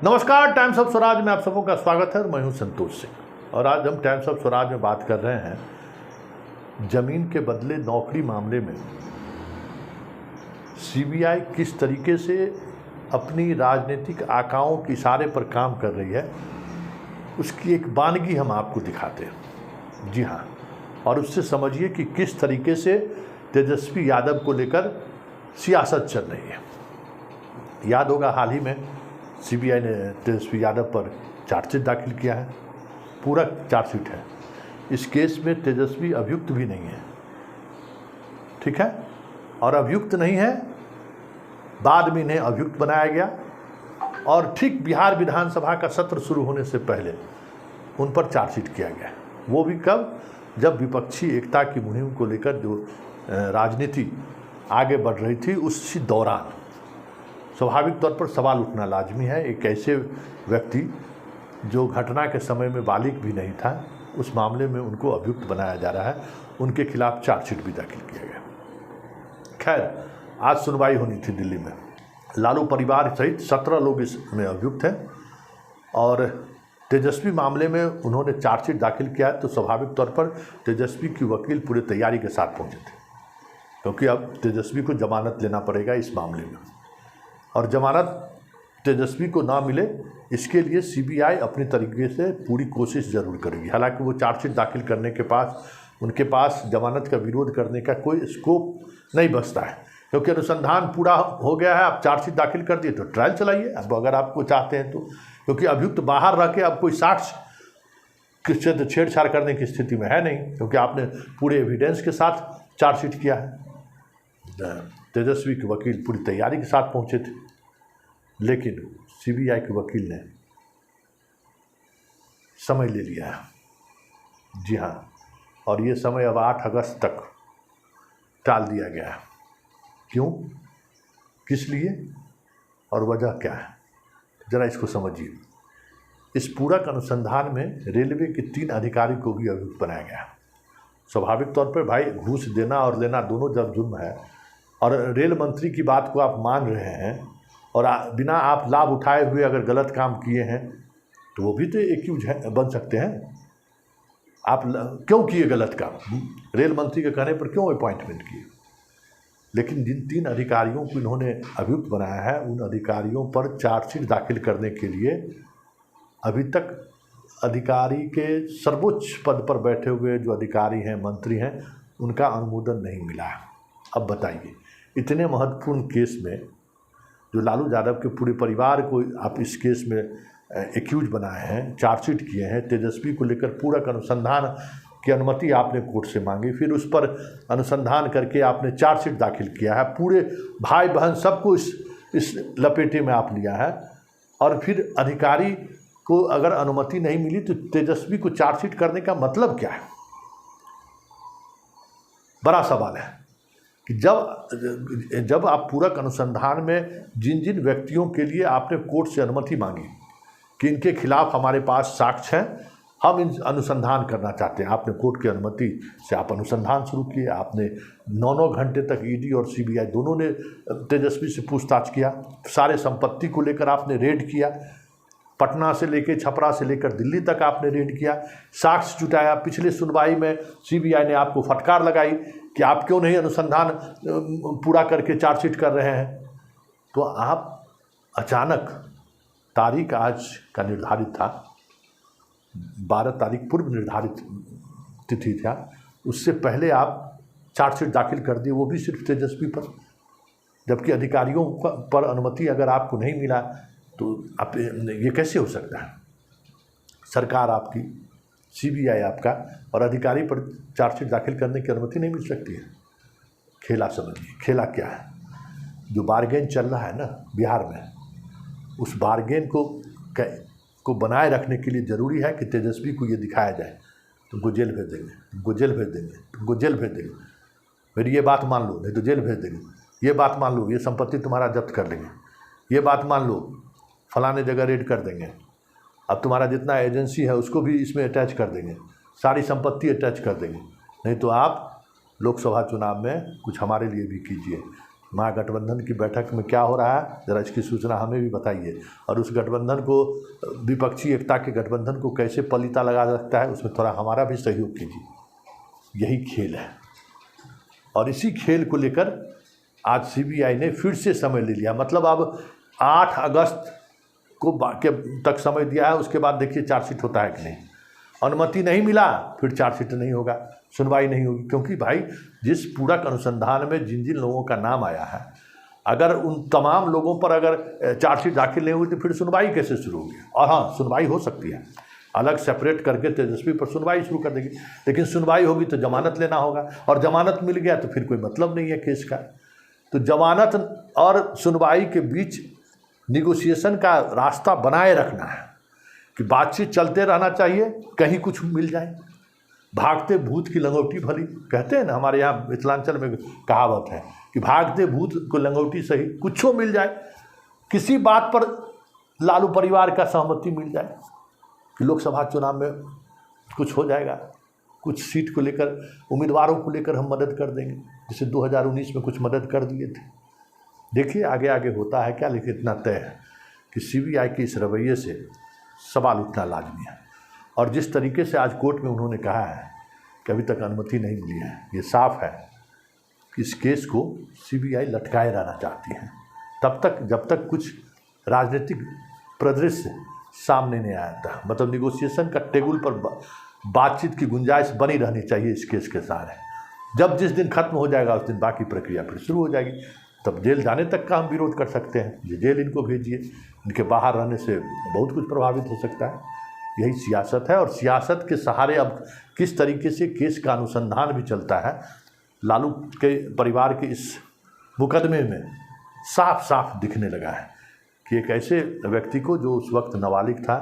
नमस्कार, times of Swaraj में आप सबों का स्वागत है। मैं हूं संतोष सिंह और आज हम टाइम्स ऑफ स्वराज में बात कर रहे हैं जमीन के बदले नौकरी मामले में सीबीआई किस तरीके से अपनी राजनीतिक आकाओं के इशारे पर काम कर रही है, उसकी एक वानगी हम आपको दिखाते हैं। जी हाँ, और उससे समझिए कि किस तरीके से तेजस्वी यादव को लेकर सियासत चल रही है। याद होगा, हाल ही में सीबीआई ने तेजस्वी यादव पर चार्जशीट दाखिल किया है। पूरा चार्जशीट है। इस केस में तेजस्वी अभियुक्त भी नहीं है, ठीक है, और अभियुक्त नहीं है, बाद में इन्हें अभियुक्त बनाया गया और ठीक बिहार विधानसभा का सत्र शुरू होने से पहले उन पर चार्जशीट किया गया। वो भी कब? जब विपक्षी एकता की मुहिम को लेकर जो राजनीति आगे बढ़ रही थी, उसी दौरान स्वाभाविक तौर पर सवाल उठना लाजमी है। एक ऐसे व्यक्ति जो घटना के समय में बालिग भी नहीं था, उस मामले में उनको अभियुक्त बनाया जा रहा है, उनके खिलाफ चार्जशीट भी दाखिल किया गया। खैर, आज सुनवाई होनी थी दिल्ली में। लालू परिवार सहित 17 लोग इसमें अभियुक्त हैं और तेजस्वी मामले में उन्होंने चार्जशीट दाखिल किया है। तो स्वाभाविक तौर पर तेजस्वी की वकील पूरी तैयारी के साथ पहुंचे थे, क्योंकि अब तेजस्वी को जमानत लेना पड़ेगा इस मामले में, और जमानत तेजस्वी को ना मिले इसके लिए सीबीआई अपनी तरीके से पूरी कोशिश ज़रूर करेगी। हालांकि वो चार्जशीट दाखिल करने के पास उनके पास जमानत का विरोध करने का कोई स्कोप नहीं बचता है, क्योंकि अनुसंधान पूरा हो गया है। आप चार्जशीट दाखिल कर दिए तो ट्रायल चलाइए अब, अगर आपको चाहते हैं तो, क्योंकि अभियुक्त बाहर रह के अब कोई साक्ष्य से छेड़छाड़ करने की स्थिति में है नहीं, क्योंकि आपने पूरे एविडेंस के साथ चार्जशीट किया है। तेजस्वी के वकील पूरी तैयारी के साथ पहुंचे थे, लेकिन सीबीआई के वकील ने समय ले लिया है। जी हाँ, और ये समय अब 8 अगस्त तक टाल दिया गया है। क्यों, किस लिए और वजह क्या है, ज़रा इसको समझिए। इस पूरक अनुसंधान में रेलवे के 3 अधिकारी को भी अभियुक्त बनाया गया है। स्वाभाविक तौर पर भाई, घूस देना और लेना दोनों जब जुर्म है, और रेल मंत्री की बात को आप मान रहे हैं और बिना आप लाभ उठाए हुए अगर गलत काम किए हैं तो वो भी तो एक्यूज बन सकते हैं। आप क्यों किए गलत काम? रेल मंत्री के कहने पर क्यों अपॉइंटमेंट किए? लेकिन जिन 3 अधिकारियों को इन्होंने अभियुक्त बनाया है, उन अधिकारियों पर चार्जशीट दाखिल करने के लिए अभी तक अधिकारी के सर्वोच्च पद पर बैठे हुए जो अधिकारी हैं, मंत्री हैं, उनका अनुमोदन नहीं मिला है। अब बताइए, इतने महत्वपूर्ण केस में जो लालू यादव के पूरे परिवार को आप इस केस में एक्यूज बनाए हैं, चार्जशीट किए हैं, तेजस्वी को लेकर पूरक अनुसंधान की अनुमति आपने कोर्ट से मांगी, फिर उस पर अनुसंधान करके आपने चार्जशीट दाखिल किया है, पूरे भाई बहन सबको इस लपेटे में आप लिया है, और फिर अधिकारी को अगर अनुमति नहीं मिली तो तेजस्वी को चार्जशीट करने का मतलब क्या है? बड़ा सवाल है कि जब आप पूरक अनुसंधान में जिन जिन व्यक्तियों के लिए आपने कोर्ट से अनुमति मांगी कि इनके खिलाफ हमारे पास साक्ष्य हैं, हम इन अनुसंधान करना चाहते हैं, आपने कोर्ट की अनुमति से आप अनुसंधान शुरू किए। आपने 9 घंटे तक ईडी और सीबीआई दोनों ने तेजस्वी से पूछताछ किया। सारे संपत्ति को लेकर आपने रेड किया, पटना से लेकर छपरा से लेकर दिल्ली तक आपने रेड किया, साक्ष्य जुटाया। पिछले सुनवाई में सीबीआई ने आपको फटकार लगाई कि आप क्यों नहीं अनुसंधान पूरा करके चार्जशीट कर रहे हैं। तो आप अचानक, तारीख आज का निर्धारित था, 12 तारीख पूर्व निर्धारित तिथि था, उससे पहले आप चार्जशीट दाखिल कर दिए, वो भी सिर्फ तेजस्वी पर, जबकि अधिकारियों पर अनुमति अगर आपको नहीं मिला तो आप ये कैसे हो सकता है? सरकार आपकी, सीबीआई आपका, और अधिकारी पर चार्जशीट दाखिल करने की अनुमति नहीं मिल सकती है। खेला समझिए, खेला क्या है? जो बारगेन चल रहा है ना बिहार में, उस बारगेन को बनाए रखने के लिए ज़रूरी है कि तेजस्वी को ये दिखाया जाए, तुमको जेल भेज देंगे, तुमको जेल भेज देंगे, तुमको जेल भेज देंगे, मेरी ये बात मान लो नहीं तो जेल भेज देंगे, ये बात मान लो, ये संपत्ति तुम्हारा जब्त कर लेंगे, ये बात मान लो, फलाने जगह रेड कर देंगे, अब तुम्हारा जितना एजेंसी है उसको भी इसमें अटैच कर देंगे, सारी संपत्ति अटैच कर देंगे, नहीं तो आप लोकसभा चुनाव में कुछ हमारे लिए भी कीजिए। महागठबंधन की बैठक में क्या हो रहा है, ज़रा इसकी सूचना हमें भी बताइए। और उस गठबंधन को, विपक्षी एकता के गठबंधन को कैसे पलीता लगा सकता है, उसमें थोड़ा हमारा भी सहयोग कीजिए। यही खेल है। और इसी खेल को लेकर आज सीबीआई ने फिर से समय ले लिया। मतलब अब 8 अगस्त को तक समय दिया है, उसके बाद देखिए चार्जशीट होता है कि नहीं। अनुमति नहीं मिला, फिर चार्जशीट नहीं होगा, सुनवाई नहीं होगी। क्योंकि भाई जिस पूरक अनुसंधान में जिन जिन लोगों का नाम आया है, अगर उन तमाम लोगों पर अगर चार्जशीट दाखिल नहीं हुई तो फिर सुनवाई कैसे शुरू होगी। और हाँ, सुनवाई हो सकती है, अलग सेपरेट करके तेजस्वी पर सुनवाई शुरू कर देगी, लेकिन सुनवाई होगी तो जमानत लेना होगा, और जमानत मिल गया तो फिर कोई मतलब नहीं है केस का। तो जमानत और सुनवाई के बीच निगोशिएशन का रास्ता बनाए रखना है कि बातचीत चलते रहना चाहिए, कहीं कुछ मिल जाए। भागते भूत की लंगोटी भली, कहते हैं ना, हमारे यहाँ मिथिलांचल में कहावत है कि भागते भूत को लंगोटी सही, कुछ मिल जाए, किसी बात पर लालू परिवार का सहमति मिल जाए कि लोकसभा चुनाव में कुछ हो जाएगा, कुछ सीट को लेकर, उम्मीदवारों को लेकर हम मदद कर देंगे, जैसे 2019 में कुछ मदद कर दिए थे। देखिए आगे आगे होता है क्या, लेकिन इतना तय है कि सीबीआई के इस रवैये से सवाल उठना लाजमी है। और जिस तरीके से आज कोर्ट में उन्होंने कहा है कि अभी तक अनुमति नहीं मिली है, ये साफ है कि इस केस को सीबीआई लटकाए रहना चाहती है तब तक जब तक कुछ राजनीतिक परिदृश्य सामने नहीं आता। मतलब निगोशिएशन का टेबल पर बातचीत की गुंजाइश बनी रहनी चाहिए इस केस के सारे। जब जिस दिन खत्म हो जाएगा उस दिन बाकी प्रक्रिया फिर शुरू हो जाएगी, तब जेल जाने तक का हम विरोध कर सकते हैं, ये जेल इनको भेजिए, इनके बाहर रहने से बहुत कुछ प्रभावित हो सकता है। यही सियासत है, और सियासत के सहारे अब किस तरीके से केस का अनुसंधान भी चलता है, लालू के परिवार के इस मुकदमे में साफ साफ दिखने लगा है कि एक ऐसे व्यक्ति को जो उस वक्त नाबालिग था,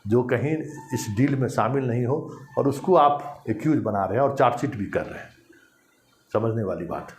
जो कहीं इस डील में शामिल नहीं हो, और उसको आप एक्यूज बना रहे हैं और चार्जशीट भी कर रहे हैं। समझने वाली बात।